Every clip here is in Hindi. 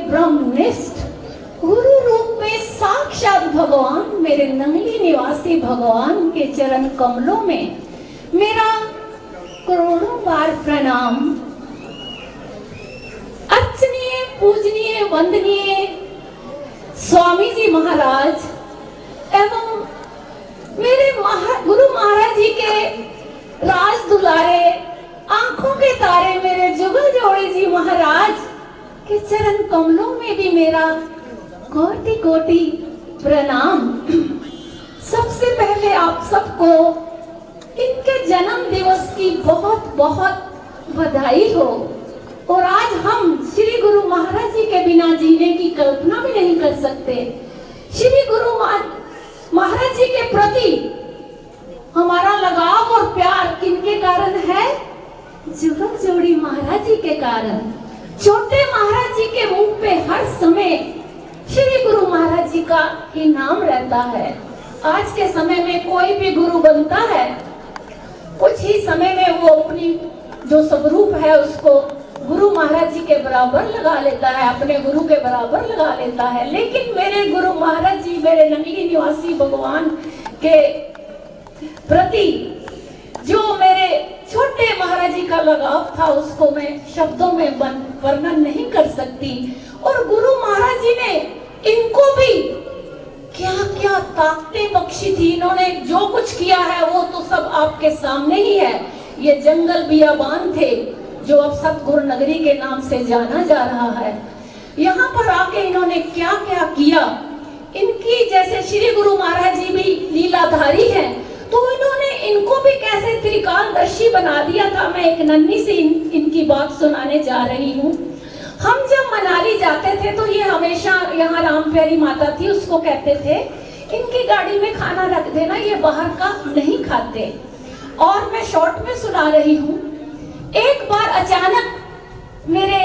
ब्रह्मनिष्ठ गुरु रूप में साक्षात भगवान, मेरे नंगली निवासी भगवान के चरण कमलों में मेरा करोड़ों बार प्रणाम। अर्चनीय, पूजनीय, वंदनीय स्वामी जी महाराज एवं मेरे गुरु महाराज जी के राज दुलारे, आंखों के तारे मेरे जुगल जोड़ी जी महाराज के चरण कमलों में भी मेरा कोटि कोटि प्रणाम। सबसे पहले आप सबको इनके जन्म दिवस की बहुत बहुत बधाई हो। और आज हम श्री गुरु महाराज जी के बिना जीने की कल्पना भी नहीं कर सकते। श्री गुरु महाराज जी के प्रति हमारा लगाव और प्यार किनके कारण है? जुगल जोड़ी महाराज जी के कारण। छोटे महाराज जी के मुंह पे हर समय श्री गुरु महाराज जी का ही नाम रहता है। आज के समय में कोई भी गुरु बनता है, कुछ ही समय में वो अपनी जो स्वरूप है उसको गुरु महाराज जी के बराबर लगा लेता है, अपने गुरु के बराबर लगा लेता है। लेकिन मेरे गुरु महाराज जी, मेरे नंगली निवासी भगवान के प्रति जो मेरे छोटे महाराज जी का लगाव था उसको मैं शब्दों में वर्णन नहीं कर सकती। और गुरु महाराज जी ने इनको भी क्या क्या ताकतें बख्शी थी। इन्होंने जो कुछ किया है वो तो सब आपके सामने ही है। ये जंगल बियाबान थे जो अब सतगुरु नगरी के नाम से जाना जा रहा है। यहाँ पर आके इन्होंने क्या क्या किया। इनकी जैसे श्री गुरु महाराज जी भी लीलाधारी हैं, तो इन्होंने इनको भी कैसे त्रिकालदर्शी बना दिया था। मैं एक नन्ही सी इनकी बात सुनाने जा रही हूँ। हम जब मनाली जाते थे तो ये हमेशा, यहाँ राम प्यारी माता थी, उसको कहते थे इनकी गाड़ी में खाना रख देना, ये बाहर का नहीं खाते। और मैं शॉर्ट में सुना रही हूँ। एक बार अचानक मेरे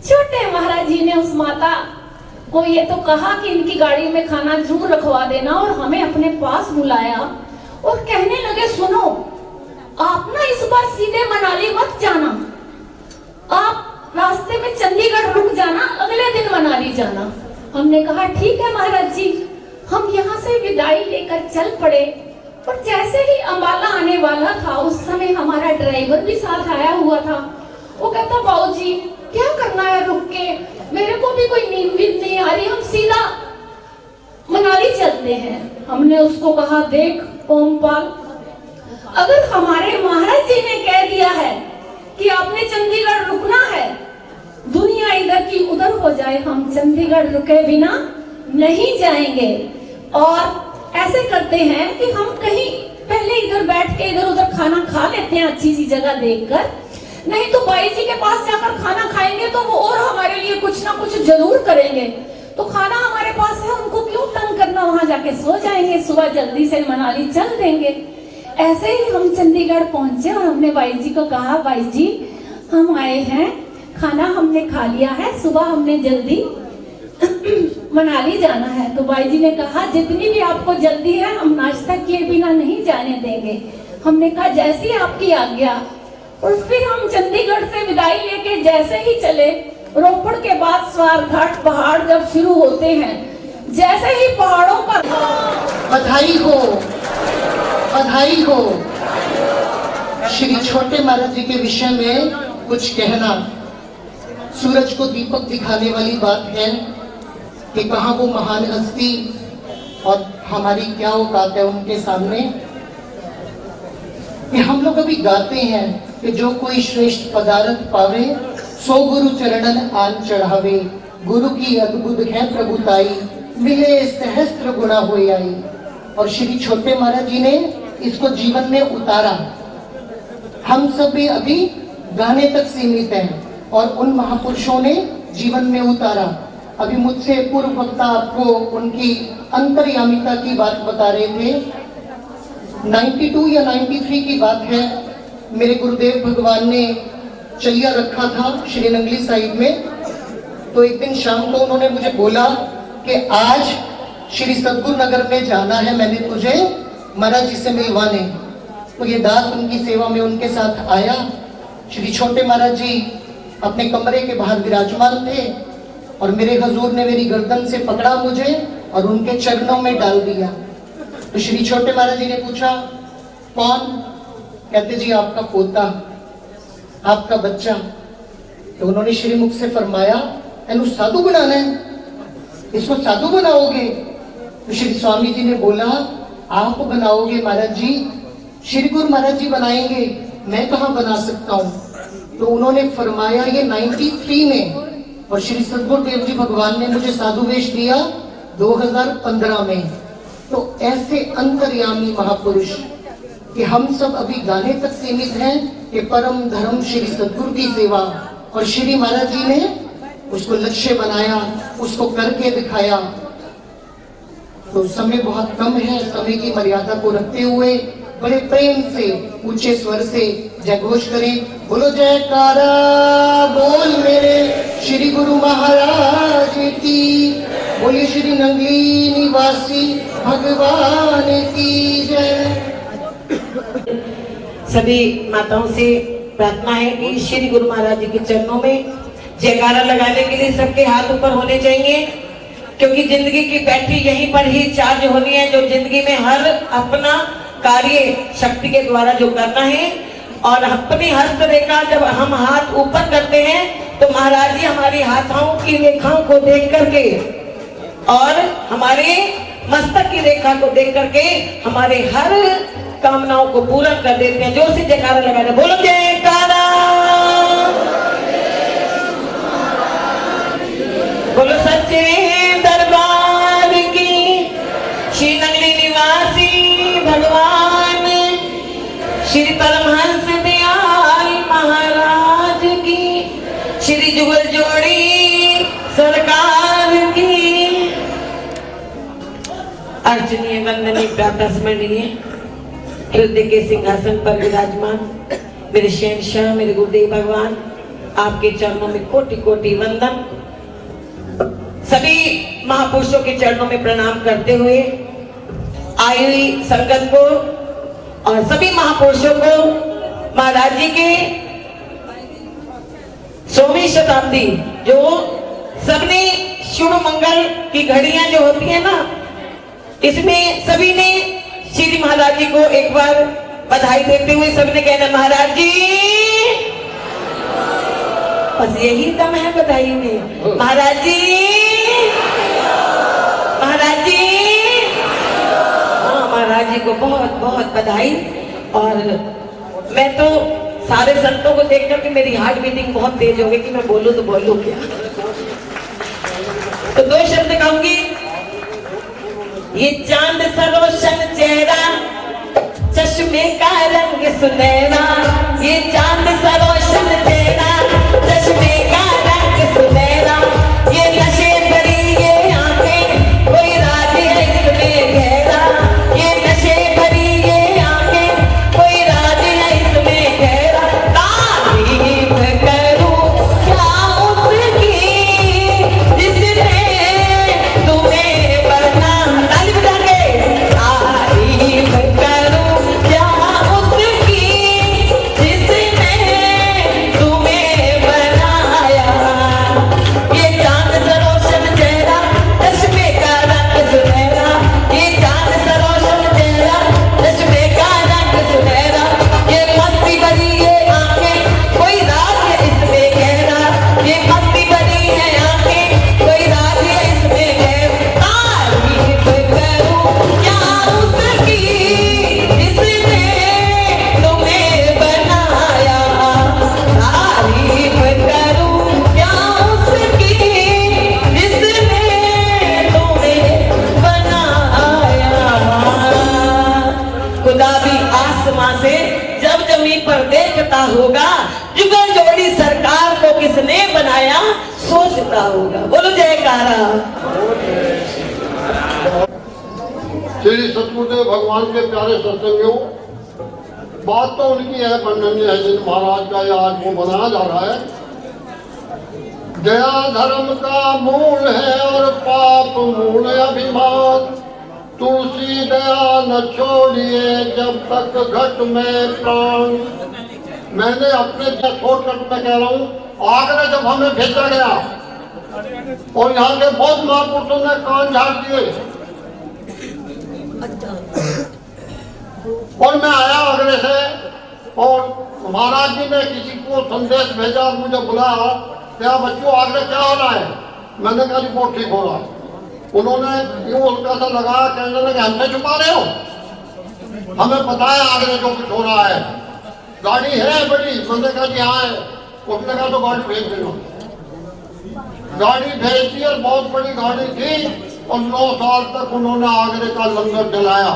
छोटे महाराज जी ने उस माता को ये तो कहा कि इनकी गाड़ी में खाना जरूर रखवा देना, और हमें अपने पास बुलाया और कहने लगे, सुनो आप ना इस बार सीधे मनाली मत जाना, आप रास्ते में चंडीगढ़ रुक जाना, अगले दिन मनाली जाना। हमने कहा ठीक है महाराज जी। हम यहाँ से विदाई लेकर चल पड़े। और जैसे ही अंबाला आने वाला था उस समय हमारा ड्राइवर भी साथ आया हुआ था। वो कहता, बाबूजी क्या करना है रुक के, मेरे को भी कोई नींद नहीं आ रही, हम सीधा मनाली चलते हैं। हमने उसको कहा, देख ओमपाल, अगर हमारे महाराज जी ने कह दिया है कि आपने चंडीगढ़ रुकना है, दुनिया इधर की उधर हो जाए, हम चंडीगढ़ रुके बिना नहीं जाएंगे। और ऐसे करते हैं कि हम कहीं पहले इधर बैठ के इधर उधर खाना खा लेते हैं अच्छी सी जगह देखकर, नहीं तो बाई जी के पास जाकर खाना खाएंगे तो वो और हमारे लिए कुछ ना कुछ जरूर करेंगे। तो खाना हमारे पास है, उनको क्यों तंग करना, वहां जाके सो जाएंगे, सुबह जल्दी से मनाली चल देंगे। ऐसे ही हम चंडीगढ़ पहुंचे और हमने बाई जी को कहा, बाई जी हम आए हैं, खाना हमने खा लिया है, सुबह हमने जल्दी मनाली जाना है। तो बाई जी ने कहा, जितनी भी आपको जल्दी है हम नाश्ता किए बिना नहीं जाने देंगे। हमने कहा जैसी आपकी आज्ञा। और फिर हम चंडीगढ़ से विदाई लेके जैसे ही चले, रोपड़ के बाद स्वारघाट पहाड़ जब शुरू होते हैं, जैसे ही पहाड़ों पर बधाई हो, बधाई हो। श्री छोटे महाराज जी के विषय में कुछ कहना, सूरज को दीपक दिखाने वाली बात है कि कहाँ वो महान हस्ती और हमारी क्या औकात है उनके सामने। कि हम लोग अभी गाते हैं कि जो कोई श्रेष्ठ पदार्थ पावे, सो गुरु चरणन आन चढ़ावे, गुरु की अद्भुत है प्रभुताई, मिले सहस्त्र गुणा होए आई। और श्री छोटे महाराज जी ने इसको जीवन में उतारा। हम सब भी अभी गाने तक सीमित हैं और उन महापुरुषों ने जीवन में उतारा। अभी मुझसे पूर्व वक्ता आपको उनकी अंतर्यामिता की बात बता रहे थे। 92 या 93 की बात है, मेरे गुरुदेव भगवान ने चलिया रखा था श्री नंगली साहिब में। तो एक दिन शाम को उन्होंने मुझे बोला कि आज श्री सतगुरु नगर में जाना है, मैंने तुझे महाराज जी से मिलवाने। तो ये दास उनकी सेवा में उनके साथ आया। श्री छोटे महाराज जी अपने कमरे के बाहर विराजमान थे। और मेरे हजूर ने मेरी गर्दन से पकड़ा मुझे और उनके चरणों में डाल दिया। तो श्री छोटे महाराज जी ने पूछा, कौन? कहते जी आपका पोता, आपका बच्चा। तो उन्होंने श्री मुख से फरमाया, एनु साधु बनाना है, इसको साधु बनाओगे? तो श्री स्वामी जी ने बोला, आप बनाओगे महाराज जी, श्री गुरु महाराज जी बनाएंगे, मैं कहाँ बना सकता हूँ। तो उन्होंने फरमाया ये 93 में, और श्री सदगुरुदेव जी भगवान ने मुझे साधु वेश दिया 2015 में। तो ऐसे अंतर्यामी महापुरुष कि हम सब अभी गाने तक सीमित हैं कि परम धर्म श्री सदगुरु की सेवा, और श्री महाराज जी ने उसको लक्ष्य बनाया, उसको करके दिखाया। तो समय बहुत कम है, समय की मर्यादा को रखते हुए बड़े प्रेम से ऊंचे स्वर से जयघोष करें, बोलो जयकारा बोल मेरे श्री गुरु महाराज की, बोले श्री नंगली निवासी भगवान की जय। सभी माताओं से प्रार्थना है कि श्री गुरु महाराज जी के चरणों में जयकारा लगाने के लिए सबके हाथ ऊपर होने चाहिए, क्योंकि जिंदगी की बैटरी यहीं पर ही चार्ज होनी है। जो जिंदगी में हर अपना कार्य शक्ति के द्वारा जो करना है, और अपनी हस्त रेखा जब हम हाथ ऊपर करते हैं तो महाराज जी हमारी हाथों की रेखाओं को देख करके और हमारे मस्तक की रेखा को देख करके हमारे हर कामनाओं को पूरा कर देते हैं। जोर से जयकारा लगाना, बोलो जयकारा, बोलो सच्चे दरबार की, श्री नगली निवासी भगवान श्री परमहंस दयाल महाराज की, श्री जुगल जोड़ी सरकार की। अर्चनीय वंदनीय प्रातः स्मरणीय हृदय के सिंहासन पर विराजमान मेरे शहंशाह मेरे गुरुदेव भगवान, आपके चरणों में कोटि कोटि वंदन। सभी महापुरुषों के चरणों में प्रणाम करते हुए आई हुई संगत को और सभी महापुरुषों को महाराज जी के 100वीं शताब्दी जो सबने शुभ मंगल की घड़ियां जो होती है ना, इसमें सभी ने श्री महाराज जी को एक बार बधाई देते हुए सबने कहना, महाराज जी, बस यही दम है बधाई में, महाराज जी, महाराज जी। हाँ, महाराज जी को बहुत बहुत बधाई। और मैं तो सारे संतों को देख करके मेरी हार्ट बीटिंग बहुत तेज हो गई कि मैं बोलूं तो बोलूं क्या। तो 2 शब्द कहूंगी। ये चांद सरोशन चेहरा, चश्मे का रंग सुनहरा, ये चांद सरोशन चेहरा, चश्मे का रंग सुनहरा, ये नशे भरी ये आंखें, कोई राज है इसमें गहरा, ये नशे भरी ये आंखें, कोई राज है इसमें गहरा। तारीफ करूं क्या उसकी जिसने तुम्हें बना, ताली बजा के, तारीफ करूं क्या उसकी जिसने तुम्हें बनाया। ये चांद सरोशन चेहरा, चश्मे का रंग सुनहरा, ये चांद सरोशन चेहरा, चश्मे का रंग सुनहरा, ये मस्ती भरी ये आंखें, कोई राज है इसमें गहरा, ये मस्ती भरी है आंखें, कोई राज है इसमें गहरा। तारीफ करूं क्या उसकी जिसने तुम्हें बनाया, तारीफ करूं क्या उसकी जिसने तुम्हें बनाया। खुदा भी आसमां से जब जमीन पर देखता होगा, जुगल जोड़ी सरकार को किसने बनाया सोचता होगा। बोलो जयकारा। श्री सतगुरुदेव भगवान के प्यारे सत्संगियों, बात तो उनकी है, वर्णनीय है, जिन महाराज का ये आज वो बनाया जा रहा है। दया धर्म का मूल है और पाप मूल अभिमान, तुलसी दया न छोड़िए जब तक घट में प्राण। मैंने अपने शॉर्टकट में कह रहा हूँ, आग ने जब हमें भेजा गया और यहाँ के बहुत महापुरुषों ने कान झाड़ दिए। और मैं आया आगरे से और महाराज जी ने किसी को संदेश भेजा और मुझे बुलाया, क्या बच्चों आगरे क्या हो रहा है? मैंने कहा रिपोर्ट ठीक हो रहा है। उन्होंने यूं हल्का सा लगाया, कहने लगे हमसे छुपा रहे हो, हमें पता है आगरे जो कुछ हो रहा है। गाड़ी है बड़ी? मैंने कहा जी हाँ है। उसने कहा तो गाड़ी भेज देना। गाड़ी भेज दी और बहुत बड़ी गाड़ी थी और 9 साल तक उन्होंने आगरे का लंगर चलाया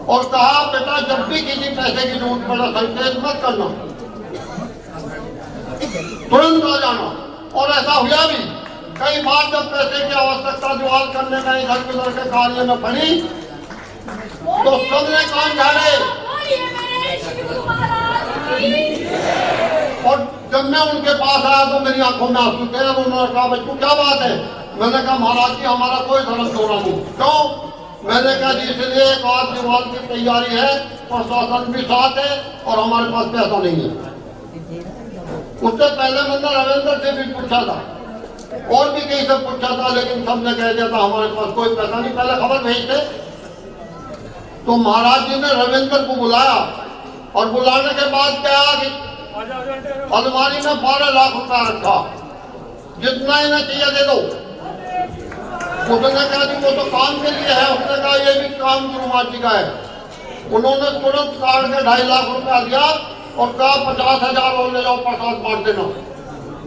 और कहा बेटा जब भी किसी पैसे की जरूरत पड़े संकेत मत करना, तुरंत आ जाना। और ऐसा हुआ भी। कई बार जब पैसे की आवश्यकता जुगाड़ करने में इधर उधर के कार्य में पड़ी तो सबने कान झाड़े। और जब मैं उनके पास आया तो मेरी आंखों में आंसू थे। उन्होंने कहा बच्चों क्या बात है? मैंने कहा महाराज जी हमारा कोई धर्म तोड़ा नहीं। क्यों? मैंने कहा जी इसलिए एक आध विवाद की तैयारी है, प्रशासन भी साथ है और हमारे पास पैसा नहीं है। उससे पहले मैंने रविंद्र से भी पूछा था और भी कहीं से पूछा था, लेकिन सबने कह दिया था हमारे पास कोई पैसा नहीं। पहले खबर भेजते। तो महाराज जी ने रविंद्र को बुलाया और बुलाने के बाद क्या कि अलमारी में 12 लाख रुपया रखा, जितना इन्हें चाहिए दे दो। उसने कहा जी वो तो काम के लिए है। उसने कहा ये भी काम गुरु महाराज जी का है। उन्होंने तुरंत काट के 2.5 लाख रुपया दिया और कहा 50,000 और ले जाओ, प्रसाद बांट देना।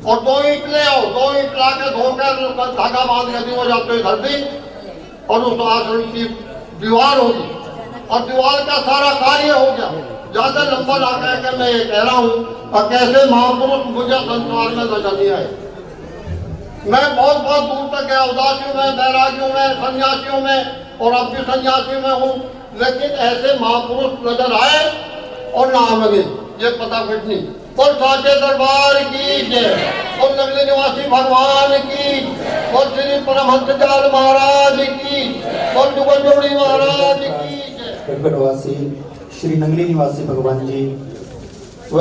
और 2 ईंट ले आओ। 2 ईंट ला के धोकर धागा बांध के दी वो जाते घर दी और उस आश्रम की दीवार होगी और दीवार का सारा कार्य हो गया। ज्यादा लंबा ना कह के मैं ये कह रहा हूँ और कैसे महापुरुष मुझे संसार में नजर नहीं आए। मैं बहुत बहुत दूर तक गया, उदासियों में, बैरागियों में, सन्यासियों में और अब भी सन्यासी में हूँ, लेकिन ऐसे महापुरुष नजर आए और ना लगे ये पता कुछ नहीं। और साचे दरबार की जय, और नगली निवासी भगवान की, और श्री परमहंस जाल महाराज की, और जुगल जोड़ी महाराज की जय। निवासी श्री नगली निवासी भगवान जी व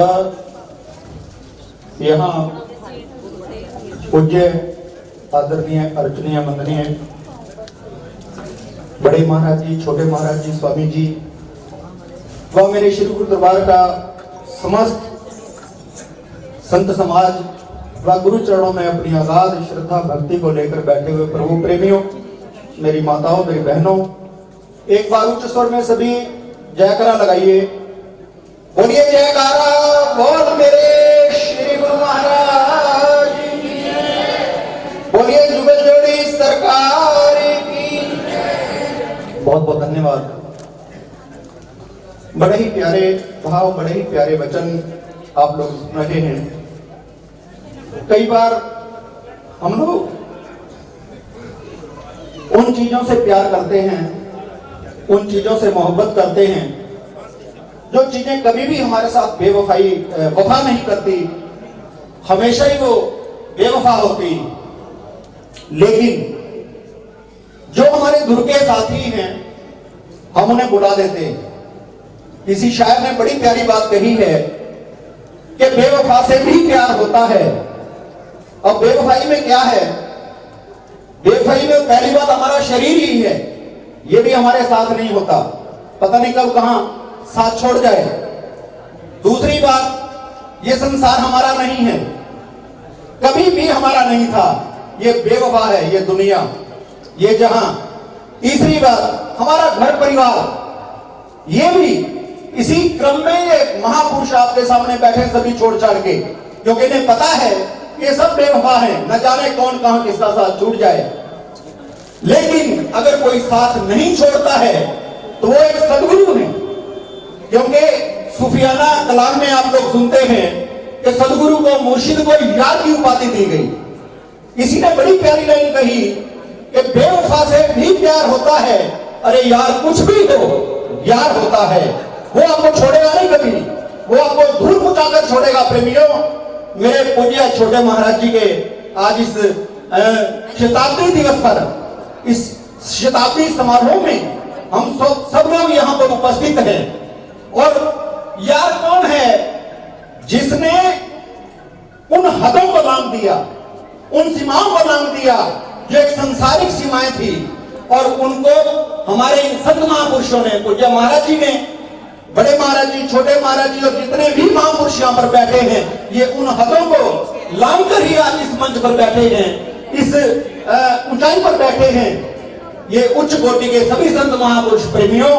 यहाँ पूज्य आदरणीय अर्चनीय वंदनीय बड़े महाराज जी, छोटे महाराज जी, स्वामी जी व मेरे श्री गुरु दरबार का समस्त संत समाज व गुरु चरणों में अपनी अगाध श्रद्धा भक्ति को लेकर बैठे हुए प्रभु प्रेमियों, मेरी माताओं, मेरी बहनों, एक बार उच्च स्वर में सभी जयकारा लगाइए। बोलिए जयकारा बोल मेरे श्री गुरु महाराज की, बोलिए जुगल जोड़ी सरकार की। बहुत बहुत धन्यवाद। बड़े ही प्यारे भाव, बड़े ही प्यारे वचन आप लोग सुन रहे हैं। कई बार हम लोग उन चीजों से प्यार करते हैं, उन चीजों से मोहब्बत करते हैं जो चीजें कभी भी हमारे साथ वफा नहीं करती, हमेशा ही वो बेवफा होती। लेकिन जो हमारे धुर के साथी हैं हम उन्हें बुला देते हैं। किसी शायर ने बड़ी प्यारी बात कही है कि बेवफा से भी प्यार होता है। अब बेवफाई में क्या है? बेवफाई में पहली बात हमारा शरीर ही है, ये भी हमारे साथ नहीं होता, पता नहीं कब कहां साथ छोड़ जाए। दूसरी बात, ये संसार हमारा नहीं है, कभी भी हमारा नहीं था, ये बेवफा है ये दुनिया, ये जहां। तीसरी बात, हमारा घर परिवार, ये भी इसी क्रम में ये महापुरुष आपके सामने बैठे सभी छोड़ छाड़ के, क्योंकि इन्हें पता है ये सब बेवफा है, न जाने कौन कहां किसका साथ छूट जाए। लेकिन अगर कोई साथ नहीं छोड़ता है तो वो एक सदगुरु है, क्योंकि सूफियाना कलाम में आप लोग सुनते हैं कि सदगुरु को, मुर्शिद को यार की उपाधि दी गई। किसी ने बड़ी प्यारी लाइन कही कि बेवफा से भी प्यार होता है, अरे यार कुछ भी हो यार होता है, वो आपको छोड़ेगा नहीं कभी, वो आपको धूल पहुंचाकर छोड़ेगा। प्रेमियों, मेरे पूज्य छोटे महाराज जी के आज इस शताब्दी दिवस पर, इस शताब्दी समारोह में हम सब लोग यहाँ पर उपस्थित हैं। और यार कौन है जिसने उन हदों को नाम दिया, उन सीमाओं को लांघ दिया जो एक संसारिक सीमाएं थी, और उनको हमारे इन संत महापुरुषों ने, पूज्य महाराज जी ने, बड़े महाराज जी, छोटे महाराज जी और जितने भी महापुरुष यहाँ पर बैठे हैं, ये उन हदों को लांघ कर ही आज इस मंच पर बैठे हैं, इस ऊंचाई पर बैठे हैं। ये उच्च कोटि के सभी संत महापुरुष प्रेमियों,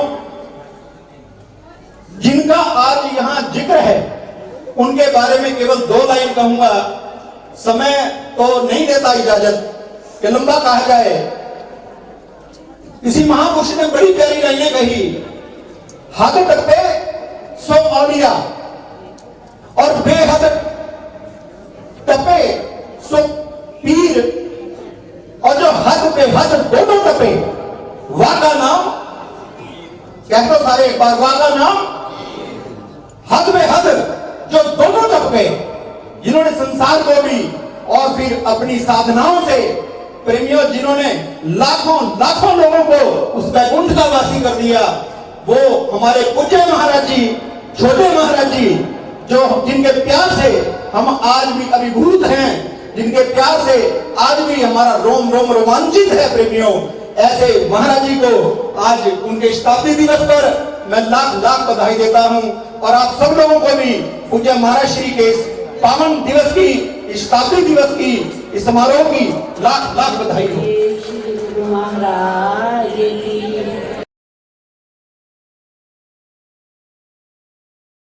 जिनका आज यहां जिक्र है, उनके बारे में केवल 2 लाइन कहूंगा। समय तो नहीं देता इजाजत कि लंबा कहा जाए। किसी महापुरुष ने बड़ी प्यारी लाइनें कही, हद टप्पे सो औलिया और बेहद टप्पे सो पीर, और जो हद पे हद दोनों टप्पे, वाह का नाम कह दो सारे एक बार, वाह का नाम हद में हद, जो दोनों टप्पे, जिन्होंने संसार को भी और फिर अपनी साधनाओं से, प्रेमियों जिन्होंने लाखों लाखों लोगों को उस वैकुंठ का वासी कर दिया, वो हमारे पूज्य महाराज जी, छोटे महाराज जी, जो जिनके प्यार से हम आज भी अभिभूत हैं, जिनके प्यार से आज भी हमारा रोम रोम रोमांचित है। प्रेमियों, ऐसे महाराज जी को आज उनके शताब्दी दिवस पर मैं लाख लाख बधाई देता हूं, और आप सब लोगों को भी पूज्य महाराज श्री के इस पावन दिवस की, शताब्दी दिवस की, इस समारोह की लाख लाख बधाई हो। श्री गुरु महाराज